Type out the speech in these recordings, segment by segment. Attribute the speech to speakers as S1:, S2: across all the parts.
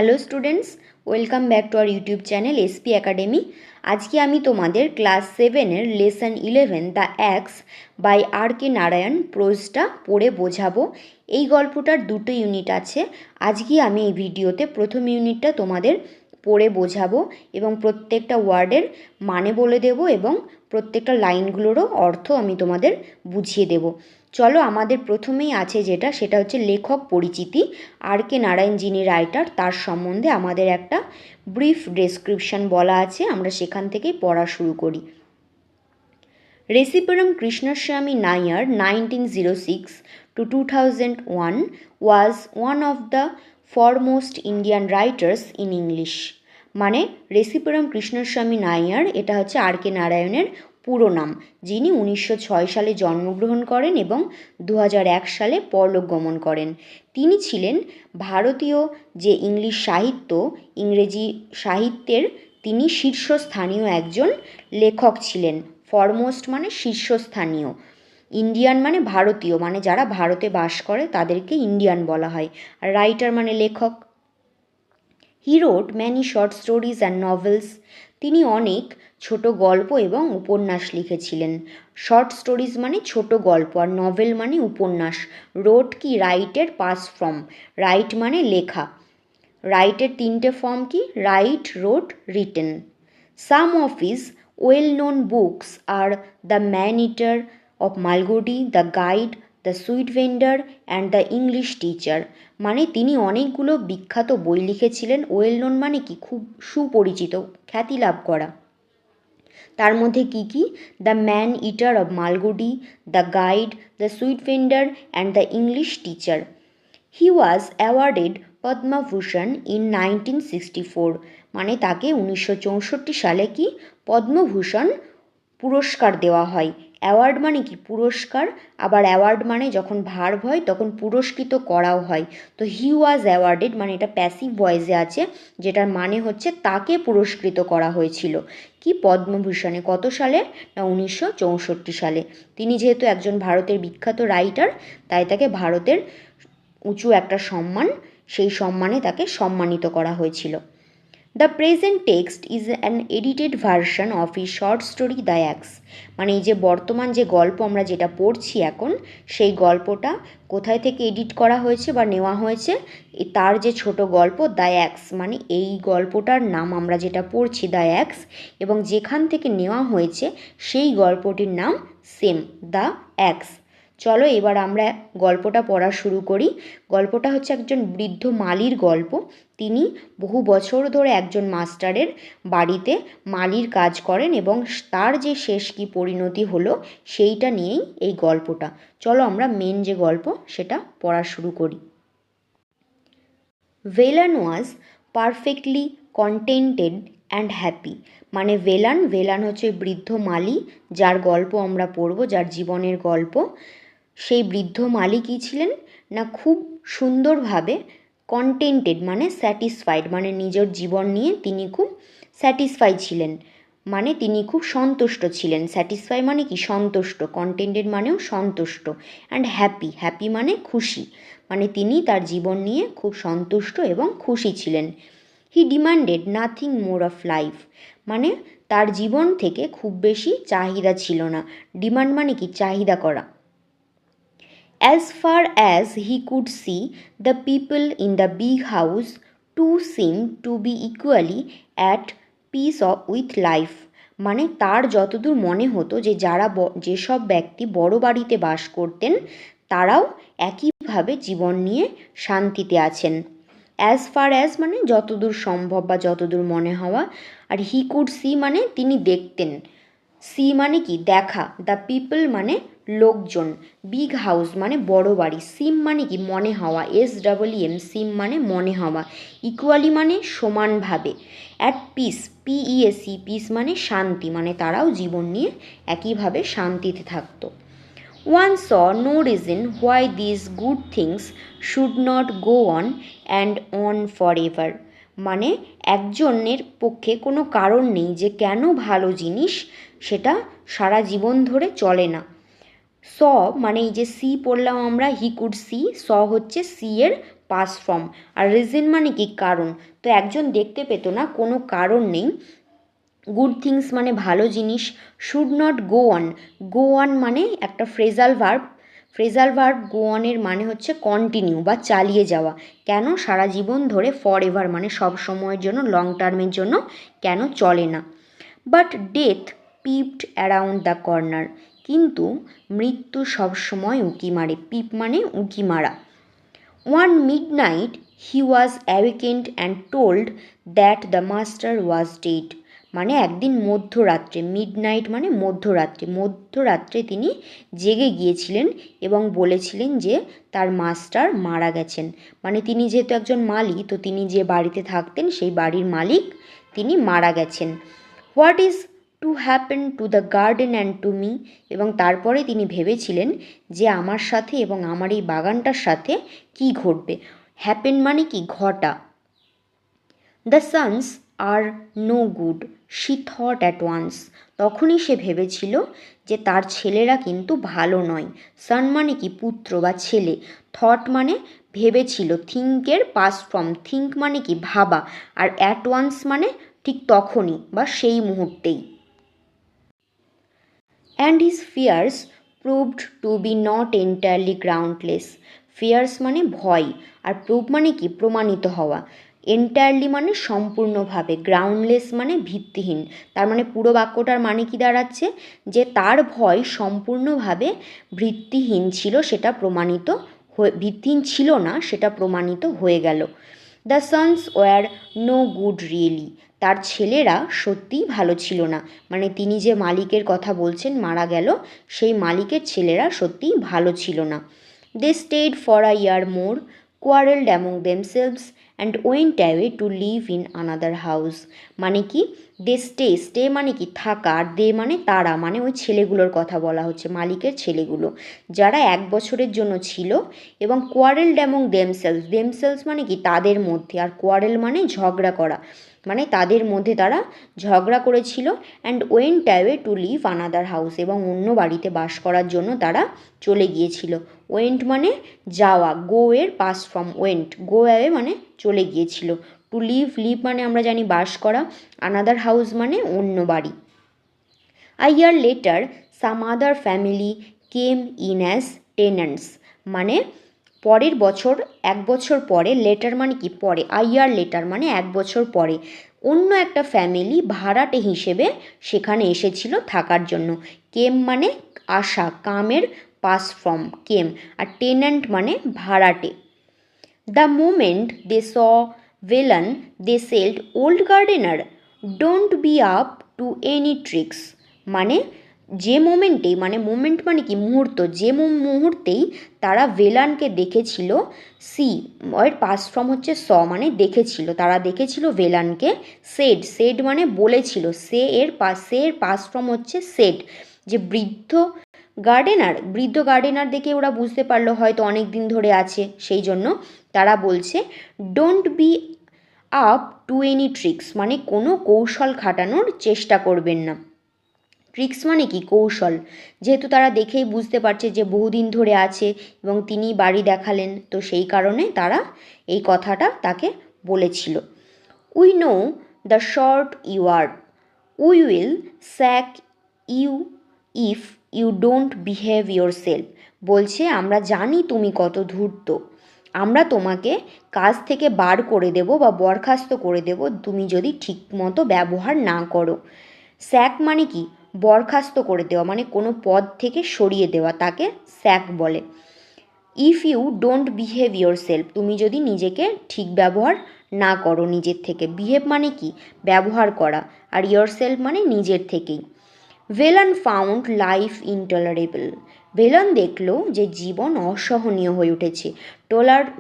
S1: Hello students, welcome back to our YouTube channel SP academy. আজকে আমি তোমাদের class 7-এর lesson 11 the অ্যাক্স by আর কে নারায়ণ প্রোজটা পড়ে বোঝাবো। এই গল্পটার দুটো ইউনিট আছে। আজকে আমি এই ভিডিওতে প্রথম ইউনিটটা তোমাদের পড়ে বোঝাবো এবং প্রত্যেকটা ওয়ার্ডের মানে বলে দেব এবং প্রত্যেকটা লাইনগুলোরও অর্থ আমি তোমাদের বুঝিয়ে দেব। চলো, আমাদের প্রথমেই আছে সেটা হচ্ছে লেখক পরিচিতি। আর কে নারায়ণ যিনি রাইটার তার সম্বন্ধে আমাদের একটা ব্রিফ ডেসক্রিপশন বলা আছে, আমরা সেখান থেকেই পড়া শুরু করি। Resipuram Krishnaswamy Nair 1906 to 2001 was one of the foremost Indian writers in English. মানে রেসিপুরম কৃষ্ণস্বামী নাইয়ার, এটা হচ্ছে আর কে নারায়ণের পুরো নাম, যিনি 1906 সালে জন্মগ্রহণ করেন এবং 2001 সালে পরলোক গমন করেন। তিনি ছিলেন ভারতীয় যে ইংরেজি সাহিত্যের তিনি শীর্ষস্থানীয় একজন লেখক ছিলেন। ফরমোস্ট মানে শীর্ষস্থানীয়, ইন্ডিয়ান মানে ভারতীয়, মানে যারা ভারতে বাস করে তাদেরকে ইন্ডিয়ান বলা হয়, আর রাইটার মানে লেখক। He wrote many short stories and novels, তিনি অনেক ছোট গল্প এবং উপন্যাস লিখেছিলেন। শর্ট স্টোরিজ মানে ছোট গল্প, আর নভেল মানে উপন্যাস। রোট কি রাইটের পাস ফর্ম, রাইট মানে লেখা। রাইটের তিনটে ফর্ম কি, write, wrote, written. Some of his well-known books are The Man-Eater of Malgudi, The Guide, The Sweet Vendor and The English Teacher। মানে তিনি অনেকগুলো বিখ্যাত বই লিখেছিলেন। ওয়েল নোন মানে কি, খুব সুপরিচিত, খ্যাতি লাভ করা। তার মধ্যে কি কি, the man eater of Malgudi, the guide, the sweet vendor and the English teacher. He was awarded Padma Bhushan in 1964, মানে তাকে 1964 সালে কি পদ্মভূষণ পুরস্কার দেওয়া হয়। অ্যাওয়ার্ড মানে কি পুরস্কার, আবার অ্যাওয়ার্ড মানে যখন ভার্ব হয় তখন পুরস্কৃত করাও হয়। তো হি ওয়াজ অ্যাওয়ার্ডেড মানে এটা প্যাসিভ ভয়েসে আছে, যেটার মানে হচ্ছে তাকে পুরস্কৃত করা হয়েছিল কি পদ্মভূষণে। কত সালে না 1964 সালে। তিনি যেহেতু একজন ভারতের বিখ্যাত রাইটার, তাই তাকে ভারতের উঁচু একটা সম্মান, সেই সম্মানে তাকে সম্মানিত করা হয়েছিল। The present text is an edited version of a short story the axe, মানে এই যে বর্তমান যে গল্প আমরা যেটা পড়ছি এখন, সেই গল্পটা কোথায় থেকে এডিট করা হয়েছে বা নেওয়া হয়েছে, তার যে ছোট গল্প দ্য অ্যাক্স, মানে এই গল্পটার নাম আমরা যেটা পড়ছি দ্য অ্যাক্স, এবং যেখান থেকে নেওয়া হয়েছে সেই গল্পটির নাম সেম, দ্য অ্যাক্স। চলো এবার আমরা গল্পটা পড়া শুরু করি। গল্পটা হচ্ছে একজন বৃদ্ধ মালির গল্প। তিনি বহু বছর ধরে একজন মাস্টারের বাড়িতে মালির কাজ করেন এবং তার যে শেষ কী পরিণতি হলো সেইটা নিয়েই এই গল্পটা। চলো আমরা মেন যে গল্প সেটা পড়া শুরু করি। ভেলান ওয়াজ পারফেক্টলি কন্টেন্টেড অ্যান্ড হ্যাপি, মানে ভেলান হচ্ছে বৃদ্ধ মালি যার গল্প আমরা পড়ব, যার জীবনের গল্প। সেই বৃদ্ধ মালি কী ছিলেন না, খুব সুন্দরভাবে কন্টেন্টেড মানে স্যাটিসফাইড, মানে নিজের জীবন নিয়ে তিনি খুব স্যাটিসফাই ছিলেন, মানে তিনি খুব সন্তুষ্ট ছিলেন। স্যাটিসফাই মানে কি সন্তুষ্ট, কন্টেন্টেড মানেও সন্তুষ্ট, অ্যান্ড হ্যাপি মানে খুশি, মানে তিনি তার জীবন নিয়ে খুব সন্তুষ্ট এবং খুশি ছিলেন। He demanded nothing more of life, মানে তার জীবন থেকে খুব বেশি চাহিদা ছিল না। ডিমান্ড মানে কি চাহিদা করা। As far as he could see, the people in the big house too seemed to be equally at peace with life, মানে তার যতদূর মনে হতো যে যেসব ব্যক্তি বড় বাড়িতে বাস করতেন তারাও একইভাবে জীবন নিয়ে শান্তিতে আছেন। অ্যাজ ফার অ্যাজ মানে যতদূর সম্ভব বা যতদূর মনে হওয়া, আর হি কুড সি মানে তিনি দেখতেন। সি মানে কি দেখা, দ্য পিপল মানে লোকজন, বিগ হাউস মানে বড় বাড়ি, সিম মানে কি মনে হওয়া, SEEM সিম মানে মনে হওয়া, ইকুয়ালি মানে সমানভাবে, অ্যাট পিস PEAC পিস মানে শান্তি, মানে তারাও জীবন নিয়ে একইভাবে শান্তিতে থাকতো। One saw no reason why these good things should not go on and on forever, মানে একজনের পক্ষে কোনো কারণ নেই যে কেন ভালো জিনিস সেটা সারা জীবন ধরে চলে না। স মানে এই যে সি পড়লাম আমরা, হি কুড সি, স হচ্ছে সি এর পাস ফ্রম, আর রিজন মানে কি কারণ। তো একজন দেখতে পেত না, কোনো কারণ নেই। গুড থিংস মানে ভালো জিনিস। Should not go on, go on মানে একটা ফ্রেজাল ভার্ব। ফ্রেজাল ভার্ব গো অনের মানে হচ্ছে কন্টিনিউ বা চালিয়ে যাওয়া। কেন সারা জীবন ধরে, ফর এভার মানে সব সময়ের জন্য, লং টার্মের জন্য কেন চলে না। But death peeped around the corner, কিন্তু মৃত্যু সবসময় উঁকি মারে। পিপ মানে উঁকি মারা। One midnight he was awakened and told that the master was dead, মানে একদিন মধ্যরাত্রে, মিড নাইট মানে মধ্যরাত্রে, মধ্যরাত্রে তিনি জেগে গিয়েছিলেন এবং বলেছিলেন যে তার মাস্টার মারা গেছেন। মানে তিনি যেহেতু একজন মালি, তো তিনি যে বাড়িতে থাকতেন সেই বাড়ির মালিক তিনি মারা গেছেন। What is to happen to the garden and to me, এবং তারপরে তিনি ভেবেছিলেন যে আমার সাথে এবং আমার এই বাগানটার সাথে কি ঘটবে। হ্যাপেন মানে কি ঘটা। The sons are no good she thought at once, তখনই সে ভেবেছিল যে তার ছেলেরা কিন্তু ভালো নয়। সান মানে কি পুত্র বা ছেলে। থট মানে ভেবেছিল। থিঙ্কের পাস ফ্রম, থিঙ্ক মানে কি ভাবা, আর অ্যাট ওয়ান্স মানে ঠিক তখনই বা সেই মুহূর্তেই। And his fears proved to be not entirely groundless. Fears মানে ভয়, আর প্রুভ মানে কি প্রমাণিত হওয়া। এন্টায়ারলি মানে সম্পূর্ণভাবে, গ্রাউন্ডলেস মানে ভিত্তিহীন। তার মানে পুরো বাক্যটার মানে কি দাঁড়াচ্ছে, যে তার ভয় সম্পূর্ণভাবে ভিত্তিহীন ছিল, সেটা প্রমাণিত ভিত্তিহীন ছিল না, সেটা প্রমাণিত হয়ে গেল। The sons were no good really, তার ছেলেরা সত্যিই ভালো ছিল না। মানে তিনি যে মালিকের কথা বলছেন মারা গেল, সেই মালিকের ছেলেরা সত্যিই ভালো ছিল না। They stayed for a year more, quarrelled among themselves and went away to live in another house. মানে কি দে স্টে, স্টে মানে কি থাকা, আর দে মানে তারা, মানে ওই ছেলেগুলোর কথা বলা হচ্ছে, মালিকের ছেলেগুলো, যারা 1 বছরের জন্য ছিল। এবং কোয়ারেলড অ্যামং দেমসেলভস, দেমসেলভস মানে কি তাদের মধ্যে, আর কোয়ারেল মানে ঝগড়া করা, মানে তাদের মধ্যে তারা ঝগড়া করেছিল। And went away to live another house, এবং অন্য বাড়িতে বাস করার জন্য তারা চলে গিয়েছিল। ওয়েন্ট মানে যাওয়া, গো এর past form went, go away মানে চলে গিয়েছিল। টু লিভ, লিভ মানে আমরা জানি বাস করা। আনাদার হাউস মানে অন্য বাড়ি। A year later some other family came in as tenants, মানে পরের বছর, 1 বছর পরে, লেটার মানে কি পরে, আ ইয়ার লেটার মানে 1 বছর পরে অন্য একটা ফ্যামিলি ভাড়াটে হিসেবে সেখানে এসেছিল থাকার জন্য। কেম মানে আসা, কামের পাস ফ্রম কেম, আর টেন্যান্ট মানে ভাড়াটে। The moment they saw villain they sold old gardener don't be up to any tricks, মানে যে মোমেন্টেই, মানে মোমেন্ট মানে কি মুহূর্ত, যে মুহূর্তেই তারা ভেলানকে দেখেছিল, সি এর পাস ফ্রম হচ্ছে স, মানে দেখেছিল, তারা দেখেছিল ভেলানকে। সেড, সেড মানে বলেছিল, সে এর পাস ফ্রম হচ্ছে সেড, যে বৃদ্ধ গার্ডেনার, বৃদ্ধ গার্ডেনার দেখে ওরা বুঝতে পারলো হয়তো অনেক দিন ধরে আছে, সেই জন্য তারা বলছে don't be up to any tricks, মানে কোনো কৌশল খাটানোর চেষ্টা করবেন না। ট্রিক্স মানে কি কৌশল, যেহেতু তারা দেখেই বুঝতে পারছে যে বহুদিন ধরে আছে এবং তিনি বাড়ি দেখালেন, তো সেই কারণে তারা এই কথাটা তাকে বলেছিল। We know the sort you are, we will sack you if you don't behave yourself, বলছে আমরা জানি তুমি কত ধূর্ত, আমরা তোমাকে কাজ থেকে বার করে দেব বা বরখাস্ত করে দেব তুমি যদি ঠিকমতো ব্যবহার না করো। স্যাক মানে কি বরখাস্ত করে দেওয়া, মানে কোনো পদ থেকে সরিয়ে দেওয়া, তাকে স্যাক বলে। If you don't behave yourself, তুমি যদি নিজেকে ঠিক ব্যবহার না করো নিজের থেকে। বিহেভ মানে কি ব্যবহার করা, আর ইয়োর সেলফ মানে নিজের থেকেই। Velan found life intolerable, Velan দেখলো যে জীবন অসহনীয় হয়ে উঠেছে।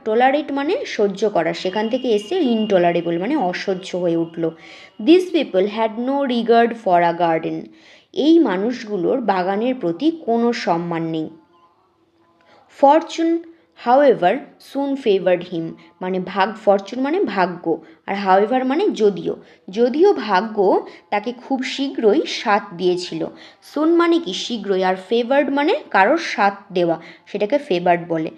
S1: টলারেট মানে সহ্য করা, সেখান থেকে এসে ইনটলারেবল মানে অসহ্য হয়ে উঠল। This people had no regard for a garden, এই মানুষগুলোর বাগানের প্রতি কোনো সম্মান নেই। Fortune however soon favoured him, মানে ফরচুন মানে ভাগ্য, আর হাউএভার মানে যদিও, যদিও ভাগ্য তাকে খুব শীঘ্রই সাথ দিয়েছিল। সুন মানে কি শীঘ্রই, আর ফেভার্ড মানে কারোর সাথ দেওয়া, সেটাকে ফেভার্ড বলে।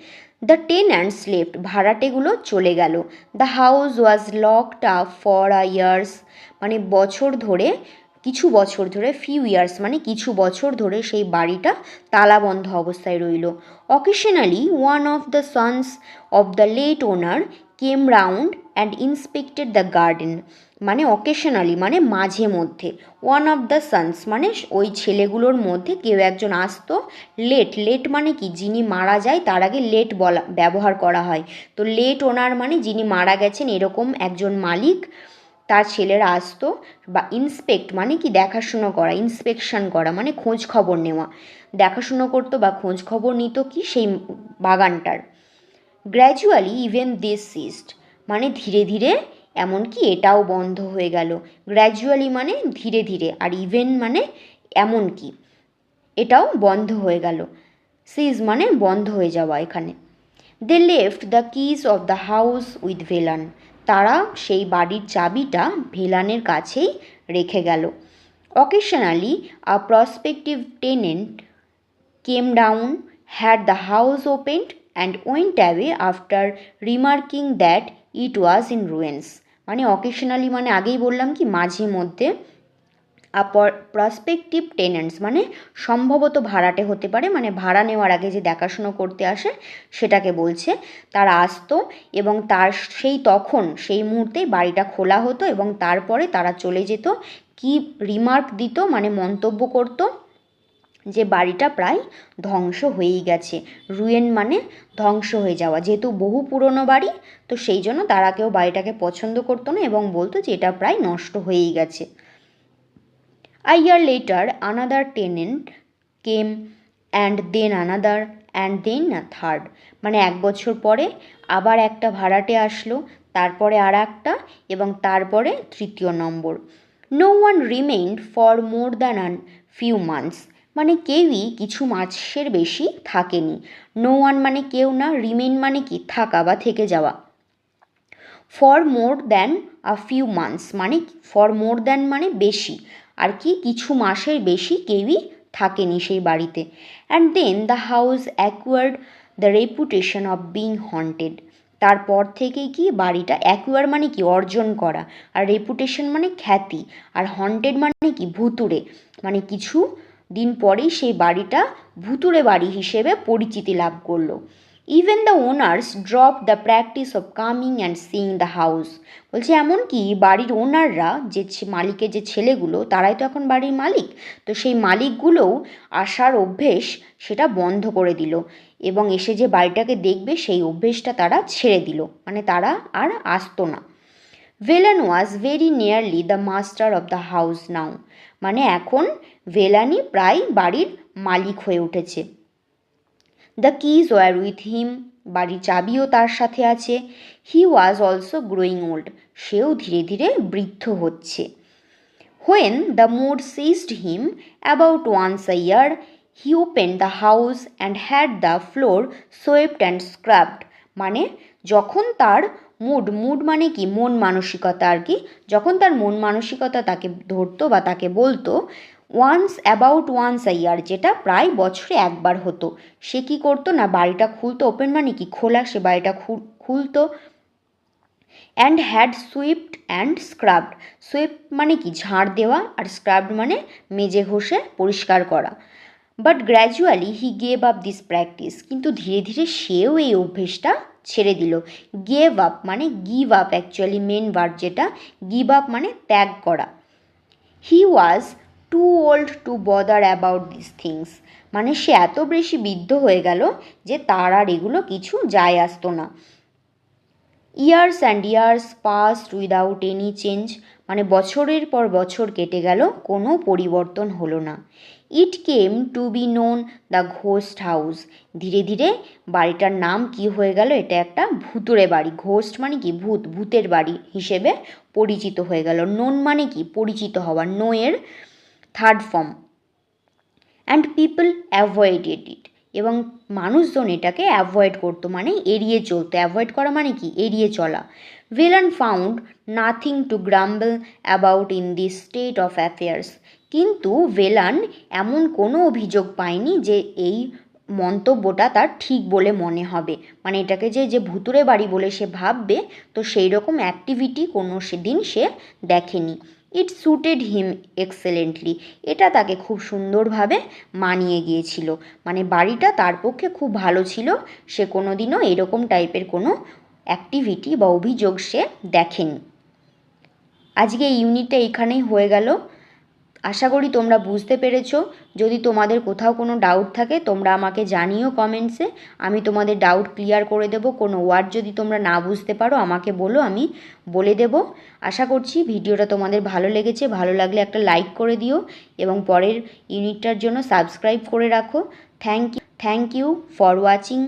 S1: দ্য টেন্যান্টস লেফট, ভাড়াটেগুলো চলে গেল। The house was locked up for years, মানে বছর ধরে, কিছু বছর ধরে, ফিউ ইয়ার্স মানে কিছু বছর ধরে সেই বাড়িটা তালাবন্ধ অবস্থায় রইল। Occasionally one of the sons of the late owner came round and inspected the garden, মানে অকেশনালি মানে মাঝে মধ্যে, ওয়ান অফ দ্য সন্স মানে ওই ছেলেগুলোর মধ্যে কেউ একজন আসতো। লেট, লেট মানে কি, যিনি মারা যায় তার আগে লেট বলা ব্যবহার করা হয়। তো লেট ওনার মানে যিনি মারা গেছেন এরকম একজন মালিক, তার ছেলেরা আসতো। বা ইন্সপেক্ট মানে কি দেখাশুনো করা, ইন্সপেকশন করা মানে খোঁজ খবর নেওয়া, দেখাশুনো করতো বা খোঁজ খবর নিত কি সেই বাগানটার। গ্র্যাজুয়ালি ইভেন দিস সিস্ট, মানে ধীরে ধীরে এমনকি এটাও বন্ধ হয়ে গেল। গ্র্যাজুয়ালি মানে ধীরে ধীরে, আর ইভেন মানে এমনকি এটাও বন্ধ হয়ে গেল। সিজ মানে বন্ধ হয়ে যাওয়া এখানে। They left the keys of the house with Velan, তারা সেই বাড়ির চাবিটা ভেলানের কাছেই রেখে গেল। Occasionally a prospective tenant came down, had the house opened and went away after remarking that it was in ruins, মানে অকেশনালি মানে আগেই বললাম কি মাঝে মধ্যে। প্রসপেক্টিভ টেনেন্টস মানে সম্ভবত ভাড়াটে হতে পারে, মানে ভাড়া নেওয়ার আগে যে দেখাশুনো করতে আসে সেটাকে বলছে। তারা আসতো এবং তার তখন সেই মুহূর্তেই বাড়িটা খোলা হতো এবং তারপরে তারা চলে যেত। কি রিমার্ক দিত মানে মন্তব্য করতো যে বাড়িটা প্রায় ধ্বংস হয়েই গেছে। রুয়েন মানে ধ্বংস হয়ে যাওয়া, যেহেতু বহু পুরনো বাড়ি তো সেই জন্য তারা কেউ বাড়িটাকে পছন্দ করতো না এবং বলতো যে এটা প্রায় নষ্ট হয়েই গেছে। A year later, another tenant came and then another and then a third, মানে এক বছর পরে আবার একটা ভাড়াটে আসলো, তারপরে আর একটা এবং তারপরে তৃতীয় নম্বর। No one remained for more than a few months, মানে কেউই কিছু মাসের বেশি থাকেনি। নো ওয়ান মানে কেউ না, রিমেইন মানে কি থাকা বা থেকে যাওয়া। For more than a few months মানে ফর মোর দ্যান মানে বেশি, আর কি কিছু মাসের বেশি কেউই থাকেনি সেই বাড়িতে। And then the house acquired the reputation of being haunted, তারপর থেকেই কি বাড়িটা, অ্যাকোয়ার মানে কি অর্জন করা, আর রেপুটেশন মানে খ্যাতি, আর হন্টেড মানে কি ভুতুড়ে, মানে কিছু দিন পরেই সেই বাড়িটা ভুতুড়ে বাড়ি হিসেবে পরিচিতি লাভ করলো। Even the owners drop the practice of coming and seeing the house, বলছে এমনকি বাড়ির ওনাররা যে মালিকের যে ছেলেগুলো তারাই তো এখন বাড়ির মালিক, তো সেই মালিকগুলোও আসার অভ্যেস সেটা বন্ধ করে দিল এবং এসে যে বাড়িটাকে দেখবে সেই অভ্যেসটা তারা ছেড়ে দিল, মানে তারা আর আসতো না। Velan was very nearly the master of the house now, মানে এখন ভেলানি প্রায় বাড়ির মালিক হয়ে উঠেছে। The keys were with him, বাড়ির চাবিও তার সাথে আছে। He was also growing old, সেও ধীরে ধীরে বৃদ্ধ হচ্ছে। When the mood seized him about once a year, he open the house and had the floor swept and scrubbed, মানে যখন তার মুড মানে কি মন মানসিকতা আর কি, যখন তার মন মানসিকতা তাকে ধরতো বা তাকে বলতো অ্যাবাউট ওয়ান্স আ ইয়ার, যেটা প্রায় বছরে একবার হতো, সে কী করতো না বাড়িটা খুলতো, ওপেন মানে কি খোলা, সে বাড়িটা খুলতো। অ্যান্ড হ্যাড সুইপড অ্যান্ড স্ক্রাবড, সুইপ মানে কি ঝাড় দেওয়া, আর স্ক্রাবড মানে মেজে ঘষে পরিষ্কার করা। But gradually he gave up this practice, কিন্তু ধীরে ধীরে সেও এই অভ্যেসটা ছেড়ে দিল। গেভ আপ মানে give up, actually main word যেটা, গিভ আপ মানে ত্যাগ করা। He was too old to bother about this things, মানে সে এত বেশি বৃদ্ধ হয়ে গেল যে তার আর এগুলো কিছু যায় আসতো না। Years and years past without any change, মানে বছরের পর বছর কেটে গেল, কোনো পরিবর্তন হলো না। It came to be known the ghost house, ধীরে ধীরে বাড়িটার নাম কি হয়ে গেল, এটা একটা ভূতুড়ে বাড়ি, ঘোস্ট মানে কি ভূত, ভূতের বাড়ি হিসেবে পরিচিত হয়ে গেল। নোন মানে কি পরিচিত হওয়া, নো এর third form. And people avoided it, এবং মানুষজন এটাকে অ্যাভয়েড করতো মানে এড়িয়ে চলতো, অ্যাভয়েড করা মানে কি এড়িয়ে চলা। Velan found nothing to গ্রাম্বল about in this state of affairs, কিন্তু ভেলান এমন কোনো অভিযোগ পায়নি যে এই মন্তব্যটা তার ঠিক বলে মনে হবে, মানে এটাকে যে ভুতুড়ে বাড়ি বলে সে ভাববে, তো সেই রকম অ্যাক্টিভিটি কোনো সেদিন সে দেখেনি। ইট স্যুটেড হিম এক্সেলেন্টলি, এটা তাকে খুব সুন্দরভাবে মানিয়ে গিয়েছিল, মানে বাড়িটা তার পক্ষে খুব ভালো ছিল। সে কোনো দিনও এরকম টাইপের কোনো অ্যাক্টিভিটি বা অভিযোগ সে দেখেনি। আজকে এই ইউনিটটা এখানেই হয়ে গেল। আশা করি তোমরা বুঝতে পেরেছো। যদি তোমাদের কোথাও কোনো ডাউট থাকে তোমরা আমাকে জানিও কমেন্টসে, আমি তোমাদের ডাউট ক্লিয়ার করে দেব। কোনো ওয়ার্ড যদি তোমরা না বুঝতে পারো আমাকে বলো, আমি বলে দেব। আশা করছি ভিডিওটা তোমাদের ভালো লেগেছে। ভালো লাগলে একটা লাইক করে দিও এবং পরের ইউনিটটার জন্য সাবস্ক্রাইব করে রাখো। Thank you for watching.